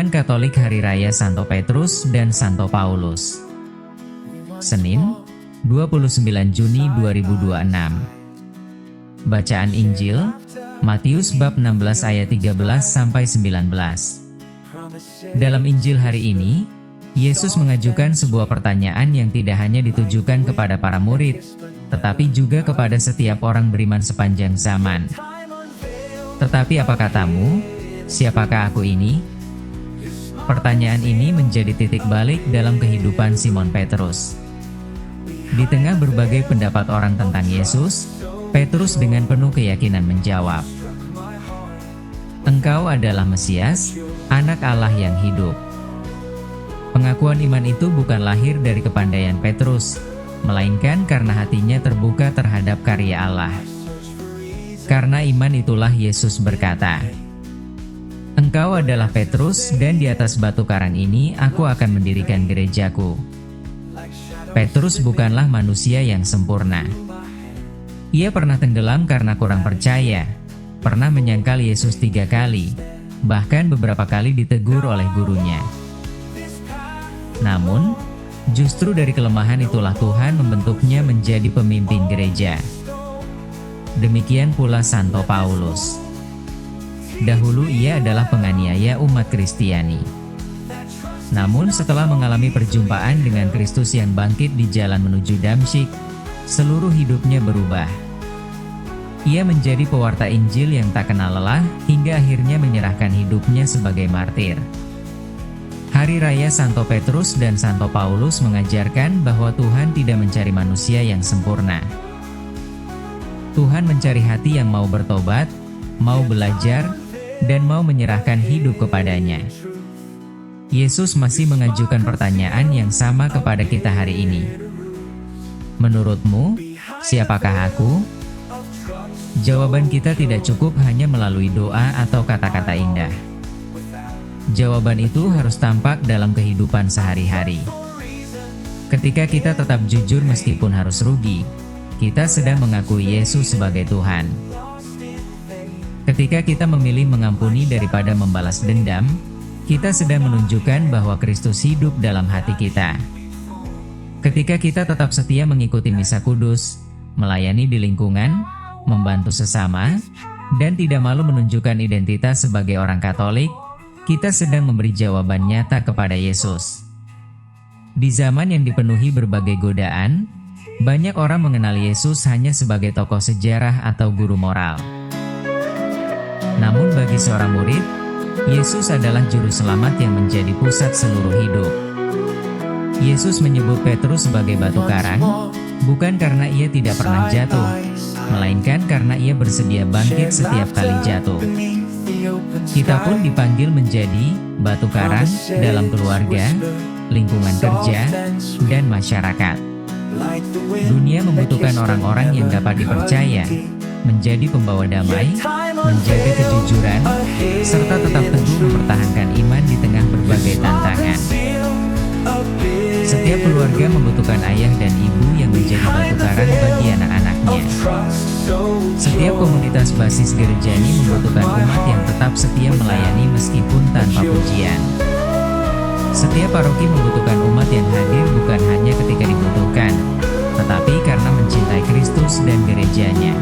Renungan Katolik Hari Raya Santo Petrus dan Santo Paulus. Senin, 29 Juni 2026. Bacaan Injil, Matius bab 16 ayat 13 sampai 19. Dalam Injil hari ini, Yesus mengajukan sebuah pertanyaan yang tidak hanya ditujukan kepada para murid, tetapi juga kepada setiap orang beriman sepanjang zaman. Tetapi apa katamu? Siapakah aku ini? Pertanyaan ini menjadi titik balik dalam kehidupan Simon Petrus. Di tengah berbagai pendapat orang tentang Yesus, Petrus dengan penuh keyakinan menjawab, "Engkau adalah Mesias, Anak Allah yang hidup." Pengakuan iman itu bukan lahir dari kepandaian Petrus, melainkan karena hatinya terbuka terhadap karya Allah. Karena iman itulah Yesus berkata, "Engkau adalah Petrus, dan di atas batu karang ini aku akan mendirikan gerejaku." Petrus bukanlah manusia yang sempurna. Ia pernah tenggelam karena kurang percaya, pernah menyangkal Yesus 3 kali, bahkan beberapa kali ditegur oleh gurunya. Namun, justru dari kelemahan itulah Tuhan membentuknya menjadi pemimpin gereja. Demikian pula Santo Paulus. Dahulu ia adalah penganiaya umat Kristiani. Namun setelah mengalami perjumpaan dengan Kristus yang bangkit di jalan menuju Damsyik, seluruh hidupnya berubah. Ia menjadi pewarta Injil yang tak kenal lelah hingga akhirnya menyerahkan hidupnya sebagai martir. Hari Raya Santo Petrus dan Santo Paulus mengajarkan bahwa Tuhan tidak mencari manusia yang sempurna. Tuhan mencari hati yang mau bertobat, mau belajar, dan mau menyerahkan hidup kepadanya. Yesus masih mengajukan pertanyaan yang sama kepada kita hari ini. Menurutmu, siapakah aku? Jawaban kita tidak cukup hanya melalui doa atau kata-kata indah. Jawaban itu harus tampak dalam kehidupan sehari-hari. Ketika kita tetap jujur meskipun harus rugi, kita sedang mengakui Yesus sebagai Tuhan. Ketika kita memilih mengampuni daripada membalas dendam, kita sedang menunjukkan bahwa Kristus hidup dalam hati kita. Ketika kita tetap setia mengikuti misa kudus, melayani di lingkungan, membantu sesama, dan tidak malu menunjukkan identitas sebagai orang Katolik, kita sedang memberi jawaban nyata kepada Yesus. Di zaman yang dipenuhi berbagai godaan, banyak orang mengenal Yesus hanya sebagai tokoh sejarah atau guru moral. Namun bagi seorang murid, Yesus adalah juru selamat yang menjadi pusat seluruh hidup. Yesus menyebut Petrus sebagai batu karang, bukan karena ia tidak pernah jatuh, melainkan karena ia bersedia bangkit setiap kali jatuh. Kita pun dipanggil menjadi batu karang dalam keluarga, lingkungan kerja, dan masyarakat. Dunia membutuhkan orang-orang yang dapat dipercaya, menjadi pembawa damai, menjaga kejujuran, serta tetap teguh mempertahankan iman di tengah berbagai tantangan. Setiap keluarga membutuhkan ayah dan ibu yang menjadi batu karang bagi anak-anaknya. Setiap komunitas basis gerejani membutuhkan umat yang tetap setia melayani meskipun tanpa pujian. Setiap paroki membutuhkan umat yang hadir bukan hanya ketika dibutuhkan, tetapi karena mencintai Kristus dan gerejanya.